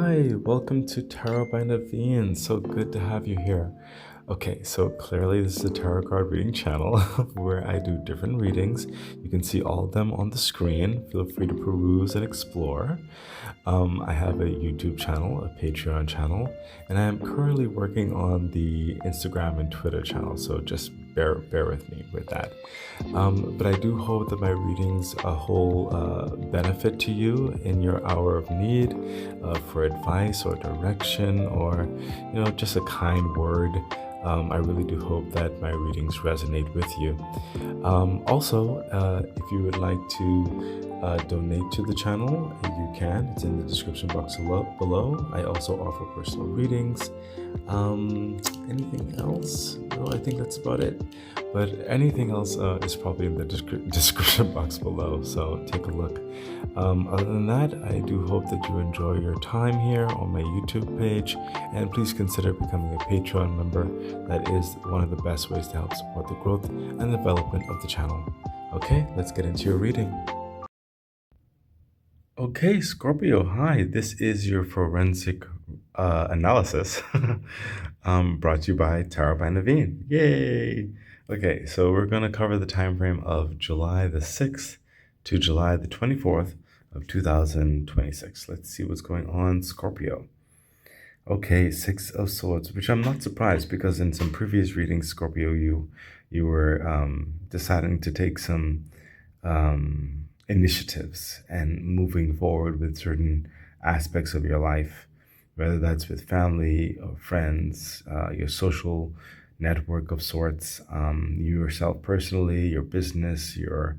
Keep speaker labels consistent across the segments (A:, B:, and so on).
A: Hi, welcome to Tarot by Naveen. So good to have you here. Okay, so clearly this is a tarot card reading channel where I do different readings. You can see all of them on the screen. Feel free to peruse and explore. I have a YouTube channel, a Patreon channel, and I am currently working on the Instagram and Twitter channel. So just bear with me with that. But I do hope that my readings hold benefit to you in your hour of need for advice or direction or just a kind word. I really do hope that my readings resonate with you. Also, if you would like to donate to the channel, you can. It's in the description box below. I also offer personal readings. Anything else? No, I think that's about it. But anything else is probably in the description box below, so take a look. Other than that, I do hope that you enjoy your time here on my YouTube page, and please consider becoming a Patreon member. That is one of the best ways to help support the growth and development of the channel. Okay, let's get into your reading. Okay, Scorpio, hi. This is your forensic analysis brought to you by Tarot by Naveen. Yay! Okay, so we're going to cover the time frame of July the 6th to July the 24th of 2026. Let's see what's going on, Scorpio. Okay, Six of Swords, which I'm not surprised because in some previous readings, Scorpio, you were deciding to take some initiatives and moving forward with certain aspects of your life, whether that's with family or friends, your social network of sorts, you yourself personally, your business, your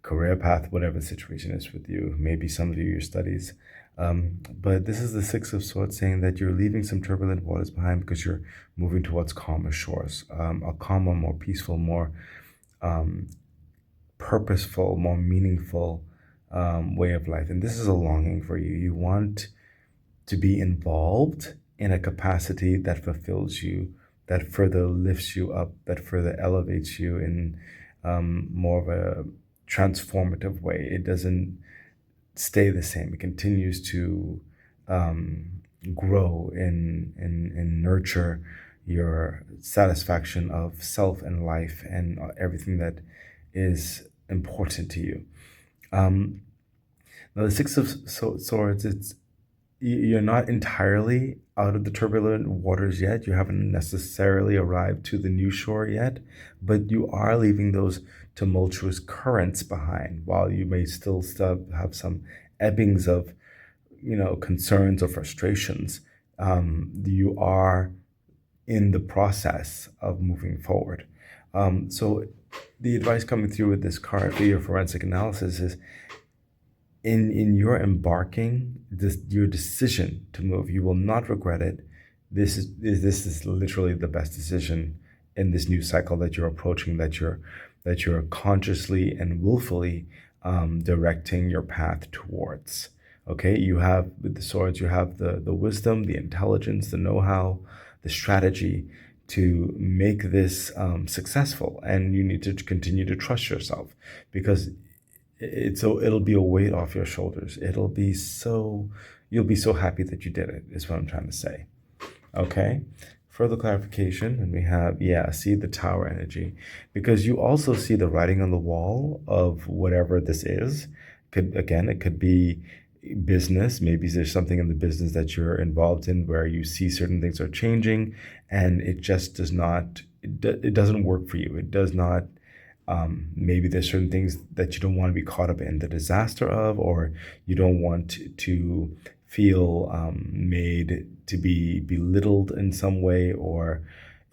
A: career path, whatever the situation is with you, maybe some of you, your studies. But this is the Six of Swords saying that you're leaving some turbulent waters behind because you're moving towards calmer shores, a calmer, more peaceful, more purposeful, more meaningful way of life. And this is a longing for you. You want to be involved in a capacity that fulfills you, that further lifts you up, that further elevates you in more of a transformative way. It doesn't stay the same. It continues to grow and nurture your satisfaction of self and life and everything that is important to you. Now the Six of Swords, you're not entirely out of the turbulent waters yet. You haven't necessarily arrived to the new shore yet, but you are leaving those tumultuous currents behind. While you may still have some ebbings of, concerns or frustrations, you are in the process of moving forward. So the advice coming through with this card for your forensic analysis is in your embarking, your decision to move, you will not regret it. This is literally the best decision in this new cycle that you're approaching, that you're consciously and willfully directing your path towards. Okay, you have with the swords, you have the wisdom, the intelligence, the know-how, the strategy to make this successful, and you need to continue to trust yourself because it'll be a weight off your shoulders. You'll be so happy that you did it, is what I'm trying to say. Okay, further clarification, and we have, see the Tower energy, because you also see the writing on the wall of whatever this is. It could be business. Maybe there's something in the business that you're involved in where you see certain things are changing and it just does not, it doesn't work for you. It does not, maybe there's certain things that you don't want to be caught up in the disaster of, or you don't want to feel made to be belittled in some way, or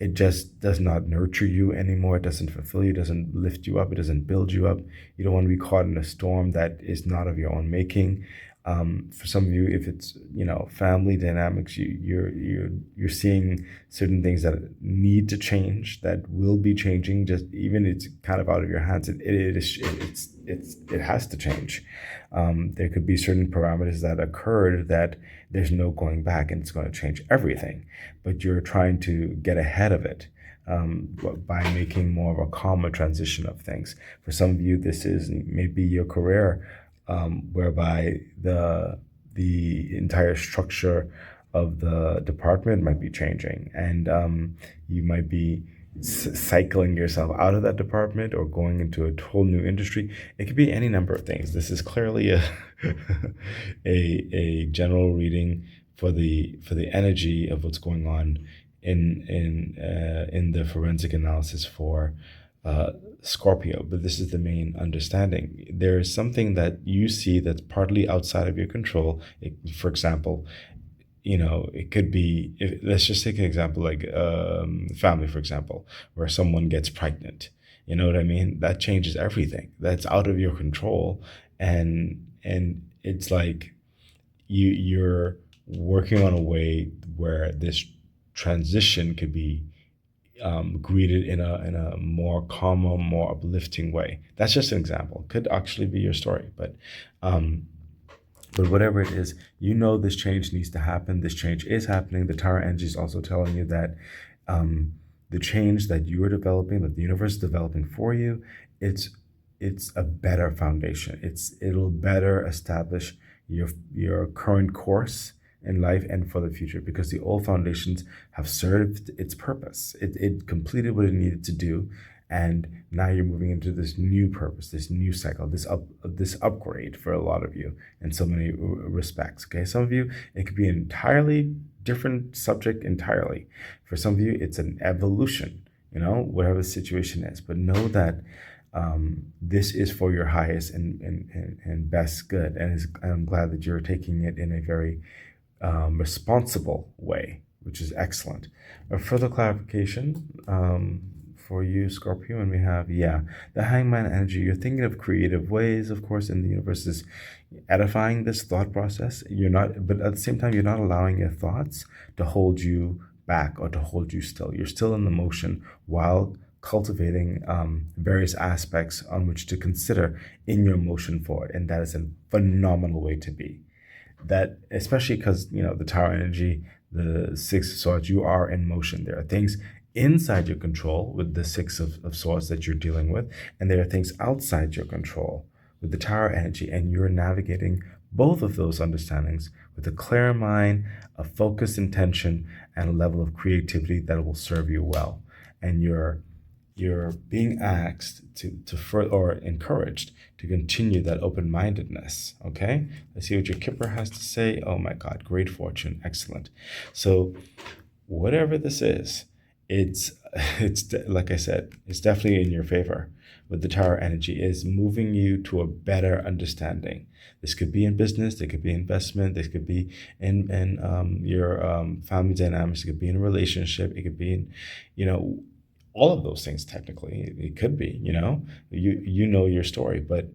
A: it just does not nurture you anymore. It doesn't fulfill you, it doesn't lift you up, it doesn't build you up. You don't want to be caught in a storm that is not of your own making. For some of you, if it's family dynamics, you're seeing certain things that need to change, that will be changing. Just even it's kind of out of your hands. It has to change. There could be certain parameters that occurred that there's no going back, and it's going to change everything. But you're trying to get ahead of it by making more of a calmer transition of things. For some of you, this is maybe your career. Whereby the the entire structure of the department might be changing, and you might be cycling yourself out of that department or going into a whole new industry. It could be any number of things. This is clearly a a general reading for the energy of what's going on in the forensic analysis for Scorpio. But this is the main understanding. There is something that you see that's partly outside of your control. For example, it could be, let's just take an example like family, for example, where someone gets pregnant. You know what I mean? That changes everything. That's out of your control, and it's like you're working on a way where this transition could be greeted in a more calmer, more uplifting way. That's just an example. Could actually be your story, um, but whatever it is, this change needs to happen. This change is happening. The Tower energy is also telling you that um, the change that you are developing, that the universe is developing for you, it's it's a better foundation. It'll better establish your current course in life and for the future, because the old foundations have served its purpose. It completed what it needed to do, and now you're moving into this new purpose, this new cycle, this upgrade for a lot of you in so many respects. Okay, some of you it could be an entirely different subject entirely. For some of you, it's an evolution. Whatever the situation is, but know that this is for your highest and best good, and I'm glad that you're taking it in a very responsible way, which is excellent. A further clarification for you, Scorpio, and we have, the hangman energy. You're thinking of creative ways, of course, and the universe is edifying this thought process. You're not, but at the same time, you're not allowing your thoughts to hold you back or to hold you still. You're still in the motion while cultivating various aspects on which to consider in your motion forward, and that is a phenomenal way to be. That, especially because the Tower energy, the Six of Swords, you are in motion. There are things inside your control with the Six of Swords that you're dealing with, and there are things outside your control with the Tower energy, and you're navigating both of those understandings with a clear mind, a focused intention, and a level of creativity that will serve you well. And you're being asked to further, or encouraged to continue that open-mindedness. Okay, let's see what your Kipper has to say. Oh my God, great fortune, excellent. So whatever this is, it's like I said, it's definitely in your favor. With the Tower energy, is moving you to a better understanding. This could be in business, it could be investment, this could be in your family dynamics, it could be in a relationship, it could be in, all of those things. Technically it could be, you know your story, but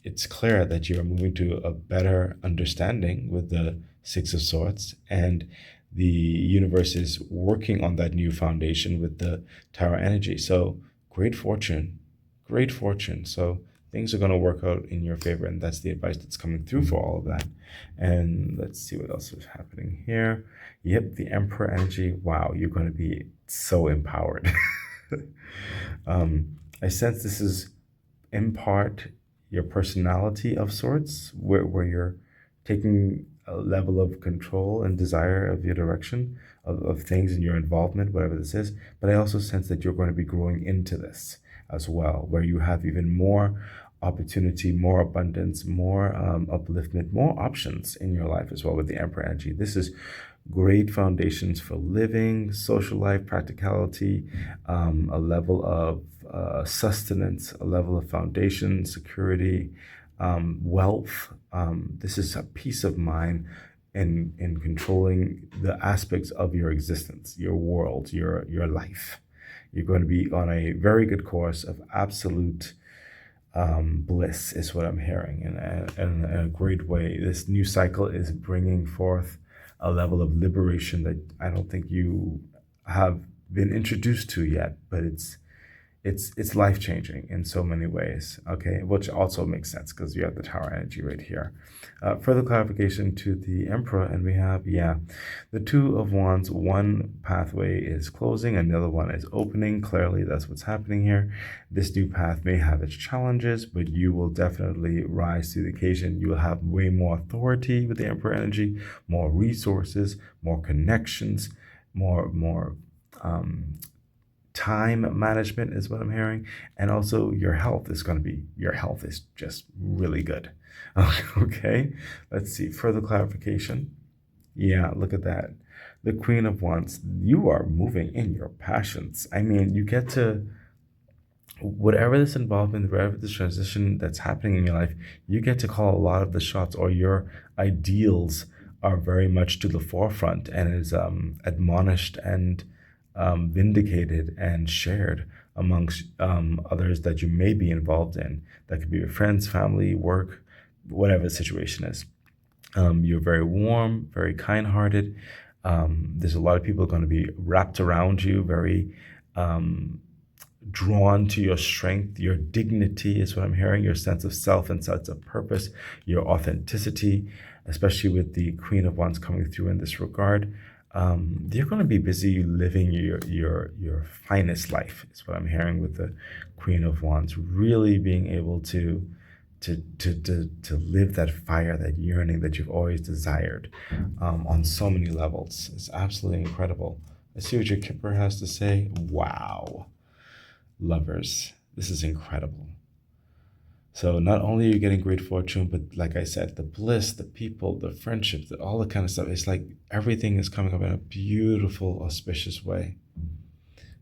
A: it's clear that you're moving to a better understanding with the Six of Swords, and the universe is working on that new foundation with the Tower energy. So great fortune, great fortune. So things are going to work out in your favor, and that's the advice that's coming through for all of that. And let's see what else is happening here. Yep, the Emperor energy. Wow, you're going to be so empowered. I sense this is in part your personality of sorts, where you're taking a level of control and desire of your direction of things and your involvement, whatever this is. But I also sense that you're going to be growing into this as well, where you have even more opportunity, more abundance, more upliftment, more options in your life as well with the Emperor energy. This is great foundations for living, social life, practicality, a level of sustenance, a level of foundation, security, wealth. This is a peace of mind in controlling the aspects of your existence, your world, your life. You're going to be on a very good course of absolute bliss, is what I'm hearing, in a great way. This new cycle is bringing forth a level of liberation that I don't think you have been introduced to yet, but it's life changing in so many ways. Okay, which also makes sense because you have the tower energy right here. Further clarification to the emperor, and we have, yeah, the two of wands. One pathway is closing, another one is opening. Clearly that's what's happening here. This new path may have its challenges, but you will definitely rise to the occasion. You will have way more authority with the emperor energy, more resources, more connections, more um, time management is what I'm hearing. And also your health is just really good. Okay, let's see further clarification. Yeah, look at that. The Queen of Wands. You are moving in your passions. I mean, you get to, whatever this involvement, whatever this transition that's happening in your life, you get to call a lot of the shots, or your ideals are very much to the forefront and is admonished and vindicated and shared amongst others that you may be involved in. That could be your friends, family, work, whatever the situation is. You're very warm, very kind-hearted. There's a lot of people going to be wrapped around you, very um, drawn to your strength, your dignity is what I'm hearing, your sense of self and sense of purpose, your authenticity, especially with the Queen of Wands coming through in this regard. You're going to be busy living your finest life, is what I'm hearing with the Queen of Wands. Really being able to live that fire, that yearning that you've always desired, on so many levels. It's absolutely incredible. Let's see what your Kipper has to say. Wow. Lovers, this is incredible. So not only are you getting great fortune, but like I said, the bliss, the people, the friendships, all the kind of stuff. It's like everything is coming up in a beautiful, auspicious way.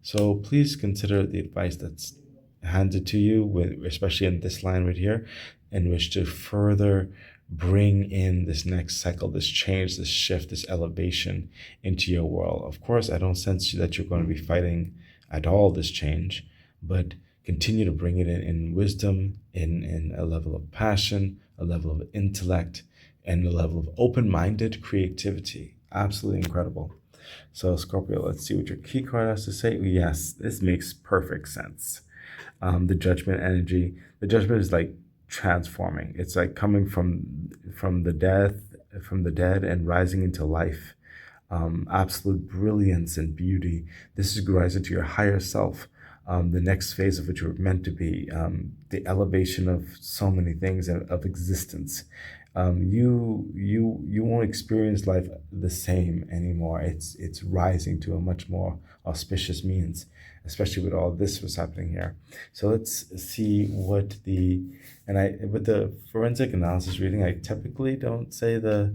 A: So please consider the advice that's handed to you, with, especially in this line right here, in which to further bring in this next cycle, this change, this shift, this elevation into your world. Of course, I don't sense that you're going to be fighting at all this change, but continue to bring it in wisdom, in a level of passion, a level of intellect, and a level of open-minded creativity. Absolutely incredible. So Scorpio, let's see what your key card has to say. Yes, this makes perfect sense. The judgment energy. The judgment is like transforming. It's like coming from the dead and rising into life. Absolute brilliance and beauty. This is rising to your higher self. The next phase of which you're meant to be, the elevation of so many things of existence. You won't experience life the same anymore. It's rising to a much more auspicious means, especially with all this was happening here. So let's see what the, and I, with the forensic analysis reading, I typically don't say the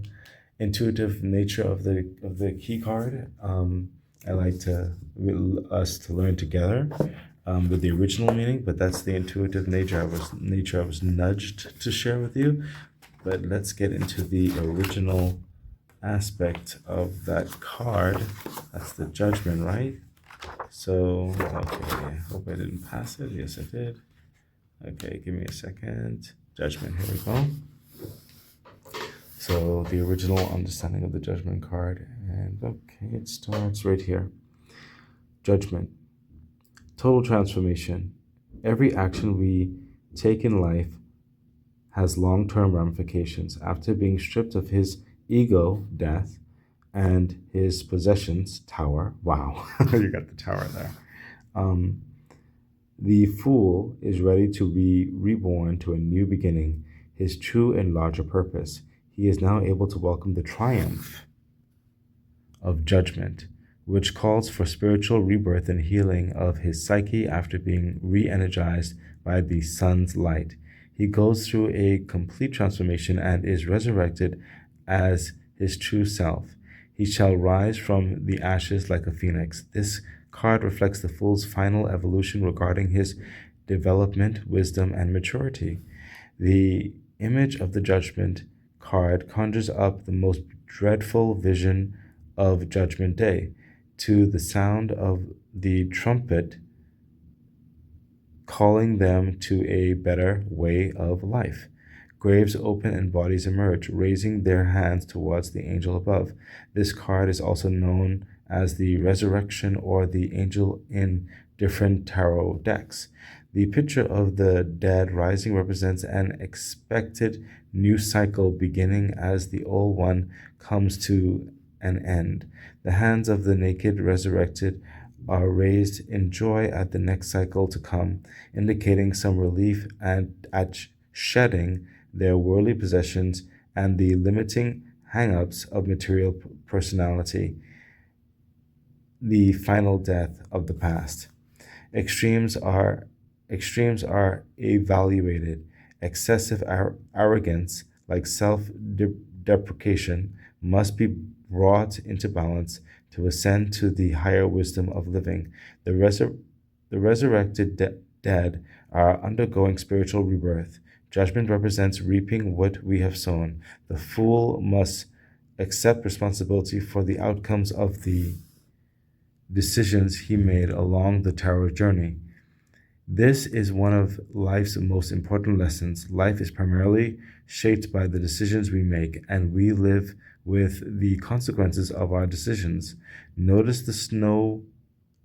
A: intuitive nature of the key card. I like to us to learn together with the original meaning, but that's the intuitive nature I was nudged to share with you. But let's get into the original aspect of that card. That's the judgment, right? So, okay, hope I didn't pass it. Yes, I did. Okay, give me a second. Judgment, here we go. So the original understanding of the judgment card, and okay, it starts right here. Judgment, total transformation. Every action we take in life has long-term ramifications. After being stripped of his ego, death, and his possessions, tower. Wow, you got the tower there. Um, the fool is ready to be reborn to a new beginning, his true and larger purpose. He is now able to welcome the triumph of judgment, which calls for spiritual rebirth and healing of his psyche after being re-energized by the sun's light. He goes through a complete transformation and is resurrected as his true self. He shall rise from the ashes like a phoenix. This card reflects the fool's final evolution regarding his development, wisdom, and maturity. The image of the judgment card conjures up the most dreadful vision of Judgment Day. To the sound of the trumpet calling them to a better way of life. Graves open and bodies emerge, raising their hands towards the angel above. This card is also known as the resurrection or the angel in different tarot decks. The picture of the dead rising represents an expected new cycle beginning as the old one comes to an end. The hands of the naked resurrected are raised in joy at the next cycle to come, indicating some relief at shedding their worldly possessions and the limiting hang-ups of material personality, the final death of the past. Extremes are extremes are evaluated. Excessive arrogance, like self-deprecation, must be brought into balance to ascend to the higher wisdom of living. The, the resurrected dead are undergoing spiritual rebirth. Judgment represents reaping what we have sown. The fool must accept responsibility for the outcomes of the decisions he made along the tarot journey. This is one of life's most important lessons. Life is primarily shaped by the decisions we make, and we live with the consequences of our decisions. Notice the snow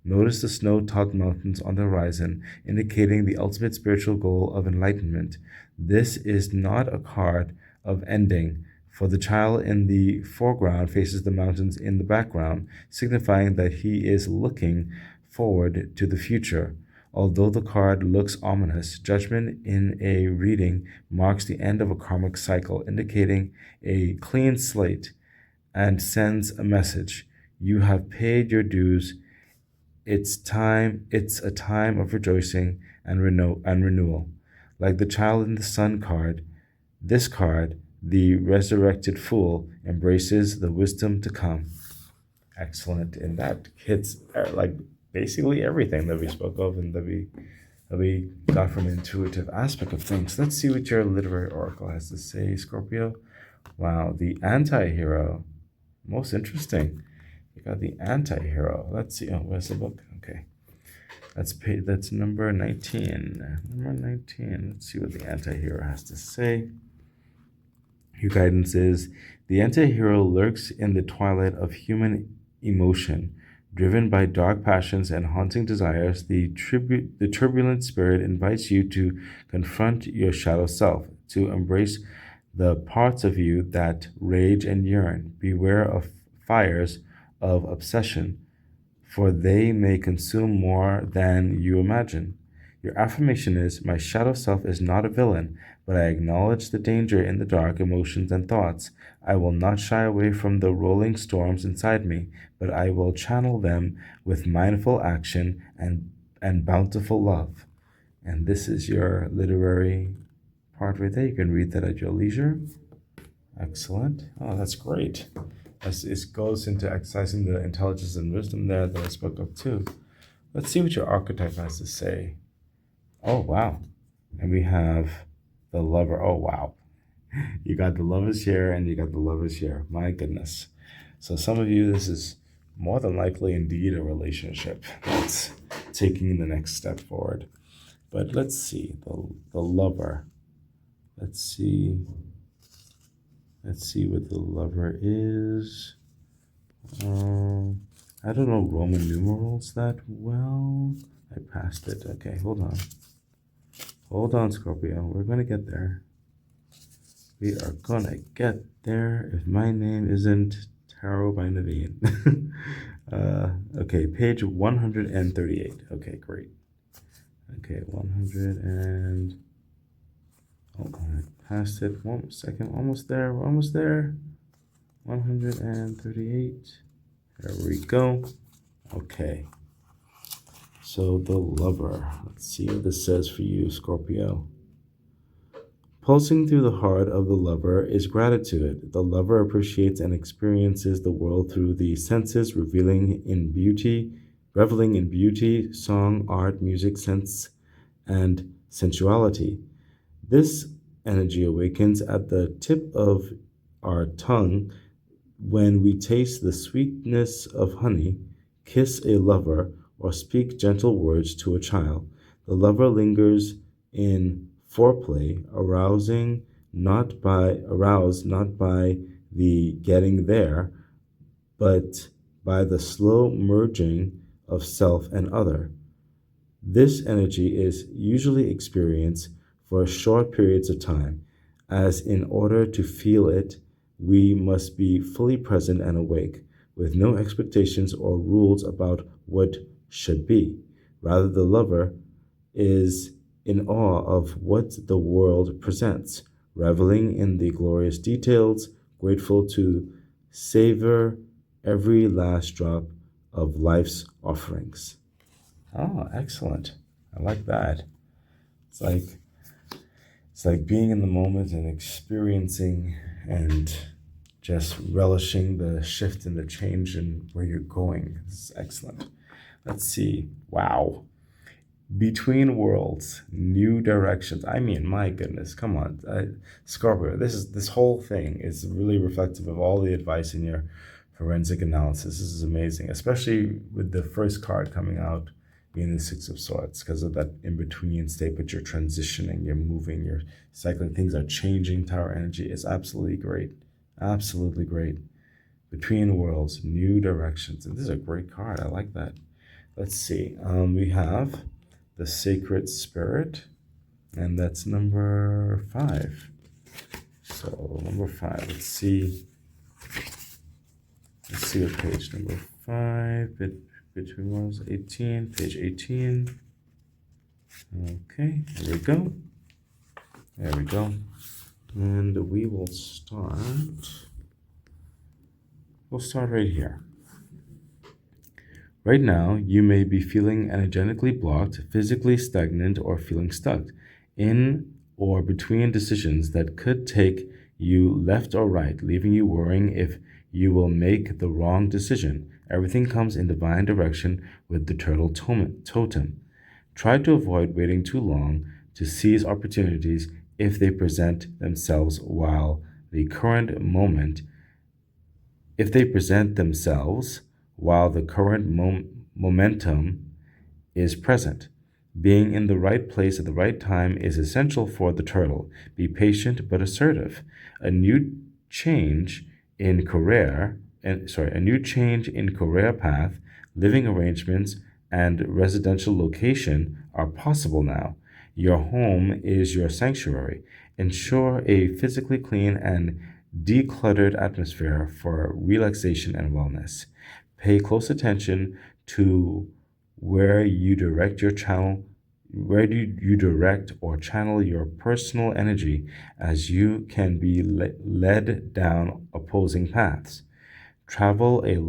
A: Notice the snow-topped mountains on the horizon, indicating the ultimate spiritual goal of enlightenment. This is not a card of ending, for the child in the foreground faces the mountains in the background, signifying that he is looking forward to the future. Although the card looks ominous, judgment in a reading marks the end of a karmic cycle, indicating a clean slate and sends a message. You have paid your dues. It's a time of rejoicing and renewal. Like the child in the sun card, this card, the resurrected fool, embraces the wisdom to come. Excellent. And that hits like basically everything that we spoke of and that we got from an intuitive aspect of things. Let's see what your literary oracle has to say, Scorpio. Wow, the anti-hero. Most interesting. You got the anti-hero. Let's see. Oh, where's the book? Okay. That's number 19. Number 19. Let's see what the anti-hero has to say. Your guidance is the anti-hero lurks in the twilight of human emotion. Driven by dark passions and haunting desires, the turbulent spirit invites you to confront your shadow self, to embrace the parts of you that rage and yearn. Beware of fires of obsession, for they may consume more than you imagine. Your affirmation is my shadow self is not a villain, but I acknowledge the danger in the dark emotions and thoughts. I will not shy away from the rolling storms inside me, but I will channel them with mindful action and bountiful love. And this is your literary part right there. You can read that at your leisure. Excellent. Oh, that's great. As it goes into exercising the intelligence and wisdom there that I spoke of too. Let's see what your archetype has to say. Oh, wow. And we have the lover. Oh, wow. You got the lovers here and you got the lovers here. My goodness. So some of you, this is more than likely indeed a relationship that's taking the next step forward. But let's see. The lover. Let's see. Let's see what the lover is. I don't know Roman numerals that well. I passed it. Okay, hold on. Hold on, Scorpio. We're going to get there. We are going to get there if my name isn't Tarot by Naveen. Okay, page 138. Okay, great. Okay, 100 and... Oh, I passed it. 1 second. Almost there. We're almost there. 138. There we go. Okay. So the lover. Let's see what this says for you, Scorpio. Pulsing through the heart of the lover is gratitude. The lover appreciates and experiences the world through the senses, reveling in reveling in beauty, song, art, music, sense, and sensuality. This energy awakens at the tip of our tongue when we taste the sweetness of honey, kiss a lover, or speak gentle words to a child. The lover lingers in foreplay, aroused not by the getting there, but by the slow merging of self and other. This energy is usually experienced for short periods of time, as in order to feel it, we must be fully present and awake, with no expectations or rules about what should be. Rather, the lover is in awe of what the world presents, reveling in the glorious details, grateful to savor every last drop of life's offerings. Oh, excellent. I like that. It's like it's like being in the moment and experiencing and just relishing the shift and the change and where you're going. This is excellent. Let's see. Wow. Between worlds, new directions. I mean, my goodness, come on, Scorpio. This whole thing is really reflective of all the advice in your forensic analysis. This is amazing, especially with the first card coming out being the Six of Swords, because of that in between state. But you're transitioning, you're moving, you're cycling. Things are changing. Tower energy is absolutely great, absolutely great. Between worlds, new directions, and this is a great card. I like that. Let's see. We have the Sacred Spirit, and that's number 5. So number 5. Let's see. Let's see what page number 5. Between was 18, page 18. Okay, there we go. There we go. And we will start. We'll start right here. Right now, you may be feeling energetically blocked, physically stagnant, or feeling stuck in or between decisions that could take you left or right, leaving you worrying if you will make the wrong decision. Everything comes in divine direction with the turtle totem. Try to avoid waiting too long to seize opportunities if they present themselves while the current momentum is present. Being in the right place at the right time is essential for the turtle. Be patient but assertive. A new change in career path, living arrangements, and residential location are possible now. Your home is your sanctuary. Ensure a physically clean and decluttered atmosphere for relaxation and wellness. Pay close attention to where you direct or channel your personal energy, as you can be led down opposing paths. Travel and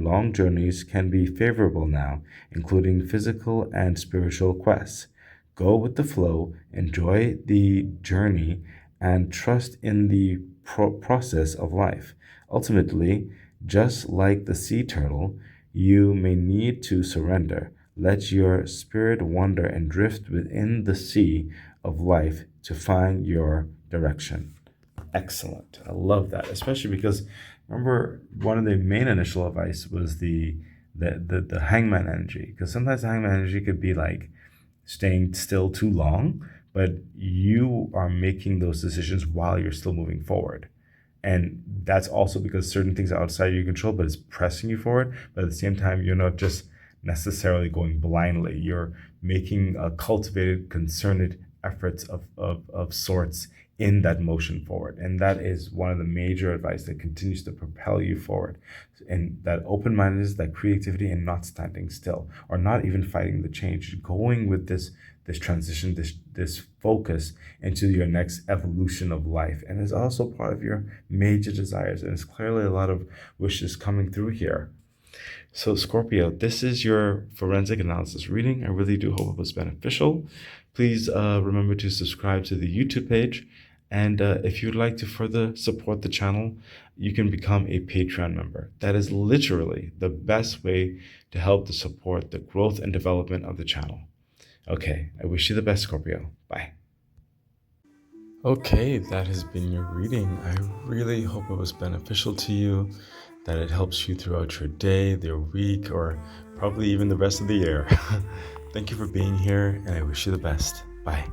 A: long journeys can be favorable now, including physical and spiritual quests. Go with the flow, enjoy the journey, and trust in the process of life. Ultimately, just like the sea turtle, you may need to surrender. Let your spirit wander and drift within the sea of life to find your direction. Excellent. I love that, especially because remember one of the main initial advice was the hangman energy, because sometimes the hangman energy could be like staying still too long, but you are making those decisions while you're still moving forward. And that's also because certain things are outside your control, but it's pressing you forward. But at the same time, you're not just necessarily going blindly. You're making a cultivated, concerted efforts of sorts in that motion forward. And that is one of the major advice that continues to propel you forward. And that open-mindedness, that creativity, and not standing still, or not even fighting the change, going with this transition, this focus into your next evolution of life. And it's also part of your major desires. And it's clearly a lot of wishes coming through here. So Scorpio, this is your forensic analysis reading. I really do hope it was beneficial. Please remember to subscribe to the YouTube page. And if you'd like to further support the channel, you can become a Patreon member. That is literally the best way to help to support the growth and development of the channel. Okay, I wish you the best, Scorpio. Bye. Okay, that has been your reading. I really hope it was beneficial to you, that it helps you throughout your day, your week, or probably even the rest of the year. Thank you for being here, and I wish you the best. Bye.